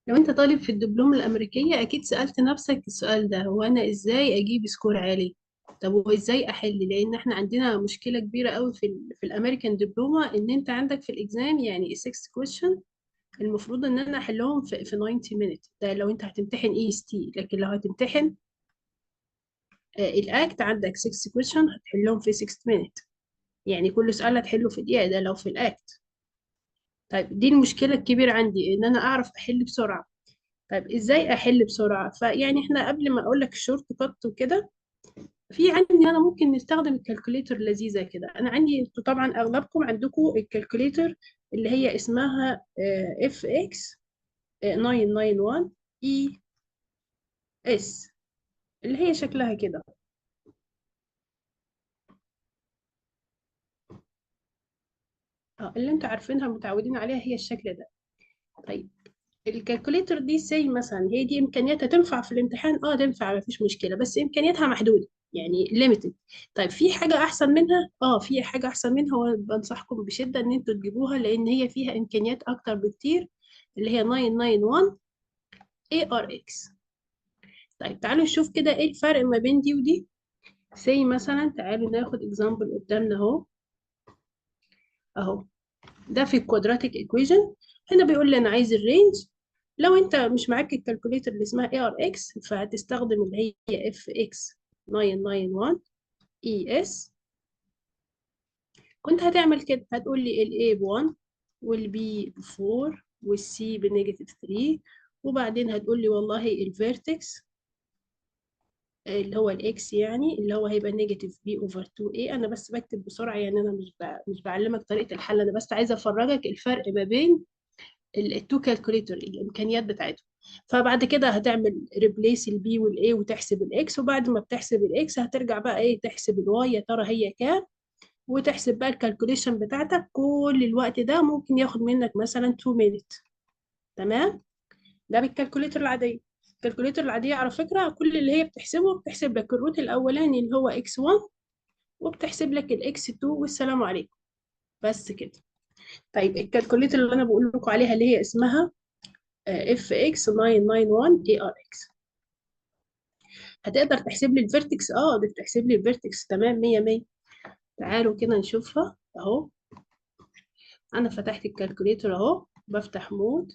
لو انت طالب في الدبلوم الأمريكية أكيد سألت نفسك السؤال ده، هو أنا إزاي أجيب سكور عالي؟ طب وإزاي أحل؟ لأن احنا عندنا مشكلة كبيرة قوي في الأمريكان دبلومة، إن انت عندك في الإكزام يعني 6 question المفروض إن أنا أحلهم في 90 minute، ده لو انت هتمتحن اي اس تي. لكن لو هتمتحن الأكت عندك 6 question هتحلهم في 6 minute، يعني كل سؤال هتحله في دقيقة، ده لو في الأكت. طيب دي المشكلة الكبيرة عندي، إن أنا أعرف أحل بسرعة. طيب ازاي احل بسرعه؟ فيعني احنا قبل ما اقول لك الشورت كات وكده، في عندي انا ممكن نستخدم الكالكوليتر لذيذه كده. انا عندي، انتوا طبعا اغلبكم عندكم الكالكوليتر اللي هي اسمها اف اكس 991 اي اس، اللي هي شكلها كده. اللي انتوا عارفينها متعودين عليها هي الشكل ده. طيب الكالكوليتر دي سي مثلا، هي دي امكانياتها تنفع في الامتحان؟ تنفع، مفيش مشكله، بس امكانياتها محدوده، يعني ليميتد. طيب في حاجه احسن منها؟ في حاجه احسن منها، وبنصحكم بشده ان انتوا تجيبوها لان هي فيها امكانيات اكتر بكتير، اللي هي 991 اي ار اكس. طيب تعالوا نشوف كده ايه الفرق ما بين دي ودي. سي مثلا تعالوا ناخد اكزامبل قدامنا اهو. اهو ده في الكوادراتيك ايكويشن. هنا بيقول لي انا عايز الرينج. لو انت مش معاك الكالكوليتر اللي اسمها اي ار اكس، فهتستخدم اللي هي اف اكس 991 اي اس. كنت هتعمل كده، هتقول لي الاي ب 1 والبي ب 4 والسي بنيجاتيف 3، وبعدين هتقول لي والله الفيرتكس اللي هو الاكس، يعني اللي هو هيبقى نيجاتيف بي اوفر 2 اي. انا بس بكتب بسرعه، يعني انا مش بعلمك طريقه الحل، انا بس عايزه افرجك الفرق ما بين التو كالكوليتر، الامكانيات بتاعتهم. فبعد كده هتعمل ريبليس البي والاي وتحسب الاكس، وبعد ما بتحسب الاكس هترجع بقى ايه تحسب الواي، يا ترى هي كام، وتحسب بقى الكالكوليشن بتاعتك. كل الوقت ده ممكن ياخد منك مثلا 2 مينت. تمام؟ ده بالكالكوليتر العاديه. الكالكوليتر العاديه على فكره كل اللي هي بتحسبه، بتحسب لك الروت الاولاني اللي هو اكس 1، وبتحسب لك الاكس 2، والسلام عليكم. بس كده. طيب الكالكوليتر اللي انا بقول لكم عليها اللي هي اسمها اف اكس 991 اي ار اكس، هتقدر تحسب لي الفيرتكس؟ دي بتحسب لي الفيرتكس تمام 100 100. تعالوا كده نشوفها اهو. انا فتحت الكالكوليتر اهو، بفتح مود،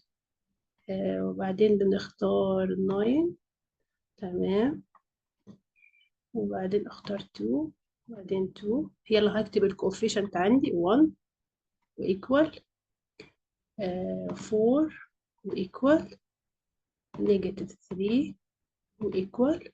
وبعدين بنختار 9. تمام. وبعدين اختار 2، وبعدين 2. يلا هكتب الكوفيشنت عندي 1 وايكوال 4 وايكوال نيجاتيف 3 وايكوال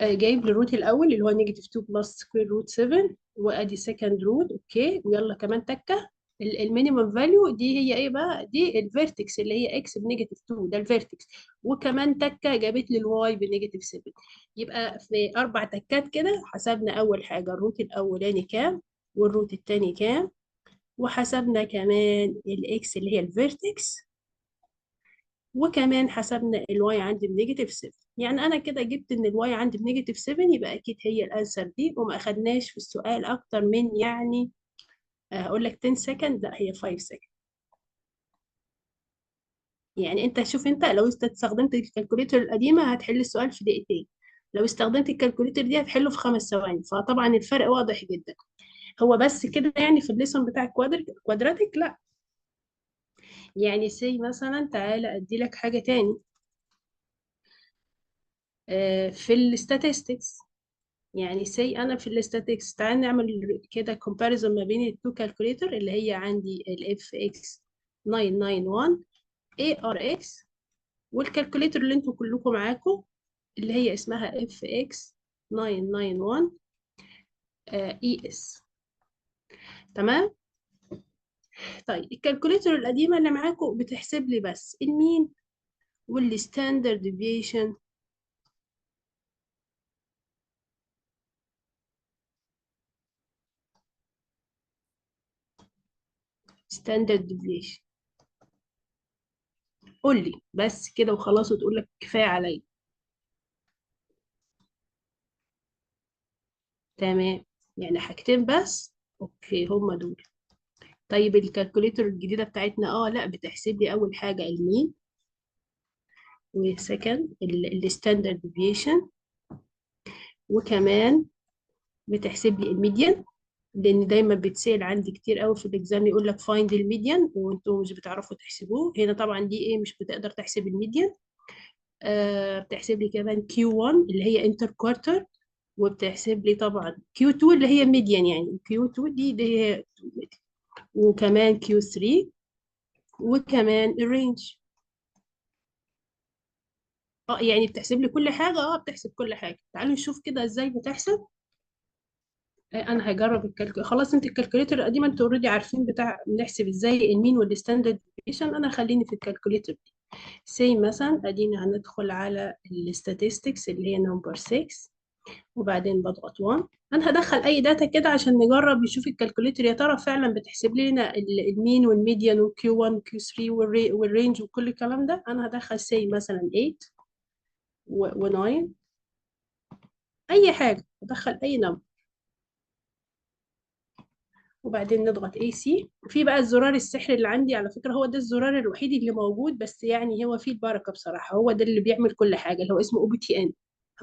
جايب لي الروت الاول اللي هو نيجاتيف 2 بلس سكوير روت 7، وادي سكند روت. اوكي، ويلا كمان تكه. المينيمم فاليو دي هي ايه بقى؟ دي الفيرتكس اللي هي اكس بنيجاتيف 2، ده الفيرتكس. وكمان تكه جابت لي الواي بنيجاتيف 7. يبقى في 4 تكات كده حسبنا اول حاجه الروت الاولاني كام، والروت التاني كام، وحسبنا كمان الاكس اللي هي الفيرتكس، وكمان حسبنا الواي عندي بنيجاتيف 7. يعني انا كده جبت ان الواي عندي بنيجاتيف 7، يبقى اكيد هي الانسر دي. وما اخدناش في السؤال اكتر من يعني اقول لك 10 سكند، لا هي 5 سكند. يعني انت شوف، انت لو انت استخدمت الكالكوليتر القديمه هتحل السؤال في دقيقتين، لو استخدمت الكالكوليتر دي هتحله في 5 ثواني. فطبعا الفرق واضح جدا. هو بس كده يعني في الليسون بتاع الكوادراتيك؟ لا. يعني سي مثلا تعالى ادي لك حاجه تاني. في الاستاتستكس، يعني سي انا في الاستاتيكس، تعال نعمل كده كومباريزون ما بين التو كالكوليتر اللي هي عندي الاف اكس 991 اي ار اكس، والكالكوليتر اللي انتوا كلكم معاكم اللي هي اسمها اف اكس 991 اي اس. تمام. طيب الكالكوليتر القديمه اللي معاكم بتحسب لي بس المين والستاندرد ديفيشن. ستاندرد ديفيشن، قول لي بس كده وخلاص، وتقول لك كفايه عليا. تمام، يعني حاجتين بس. اوكي، هما دول. طيب الكالكوليتر الجديدة بتاعتنا لا بتحسب لي أول حاجة المين، وسكند الستاندرد ديفيشن، وكمان بتحسب لي الميديان، لان دايما بتسأل عندي كتير قوي في الاكزام يقول لك فايند الميديان وانتم مش بتعرفوا تحسبوه. هنا طبعا دي ايه مش بتقدر تحسب الميديان. بتحسب لي كمان كيو 1 اللي هي انتر كوارتر، وبتحسب لي طبعا كيو 2 اللي هي ميديان، يعني كيو 2 دي هي، وكمان كيو 3، وكمان الرينج. اه يعني بتحسب لي كل حاجة، بتحسب كل حاجة. تعالوا نشوف كده ازاي بتحسب. انا هجرب خلاص انت الكالكوليتر القديمه انتوا اوريدي عارفين بتاع بنحسب ازاي المين والستاندرد ديفيشن. انا خليني في الكالكوليتر دي. سي مثلا ادينا هندخل على الستاتستكس اللي هي نمبر 6، وبعدين بضغط 1. انا هدخل اي داتا كده عشان نجرب نشوف الكالكوليتر يا ترى فعلا بتحسب لنا المين والميديان وكيو 1 وكيو 3 والرينج وكل الكلام ده. انا هدخل سي مثلا 8 و9، اي حاجه هدخل اي نمبر، وبعدين نضغط اي سي. في بقى الزرار السحري اللي عندي، على فكرة هو ده الزرار الوحيد اللي موجود، بس يعني هو فيه البركة بصراحة، هو ده اللي بيعمل كل حاجة، اللي هو اسمه او بي تي ان.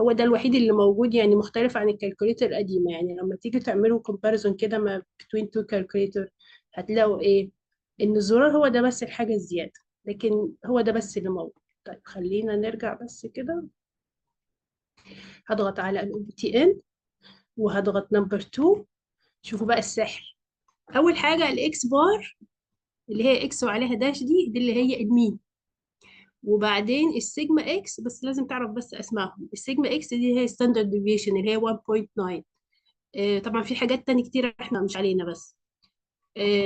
هو ده الوحيد اللي موجود، يعني مختلف عن الكالكوليتر القديمة. يعني لما تيجي تعملوا كومباريزون كده ما بين تو كالكوليتر هتلاقوا ايه، ان الزرار هو ده بس الحاجة الزيادة، لكن هو ده بس اللي موجود. طيب خلينا نرجع بس كده. هضغط على الاو بي تي ان وهضغط نمبر 2. شوفوا بقى السحر. اول حاجة الاكس بار اللي هي اكس وعليها داش، دي اللي هي المين. وبعدين السيجما اكس، بس لازم تعرف بس اسمائهم. السيجما اكس دي هي ستاندرد ديفيشن اللي هي 1.9. طبعا في حاجات تانية كتير احنا مش علينا بس.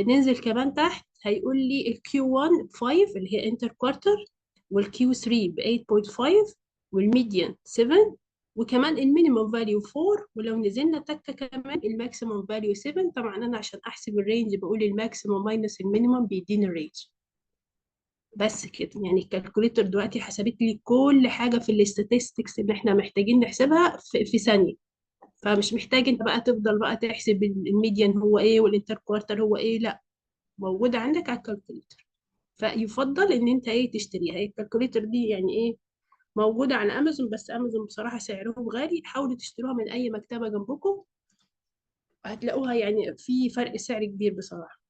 ننزل كمان تحت هيقول لي الكيو 1 ب 5 اللي هي انتر كوارتر، والكيو 3 ب 8.5، والميديان 7، وكمان المينيمم فاليو 4. ولو نزلنا تكه كمان الماكسيمم فاليو 7. طبعا انا عشان احسب الرينج بقول الماكسيمم ماينس المينيمم بيديني الرينج. بس كده، يعني الكالكوليتر دلوقتي حسبت لي كل حاجة في الاستاتستكس اللي احنا محتاجين نحسبها في ثانية. فمش محتاج انت بقى تفضل بقى تحسب الميديان هو ايه والانتر كوارتر هو ايه، لا، موجودة عندك على الكالكوليتر. فيفضل ان انت ايه تشتريها. هي الكالكوليتر دي يعني ايه موجودة على امازون، بس امازون بصراحة سعرهم غالي. حاولوا تشتروها من اي مكتبة جنبكم، هتلاقوها يعني في فرق سعر كبير بصراحة.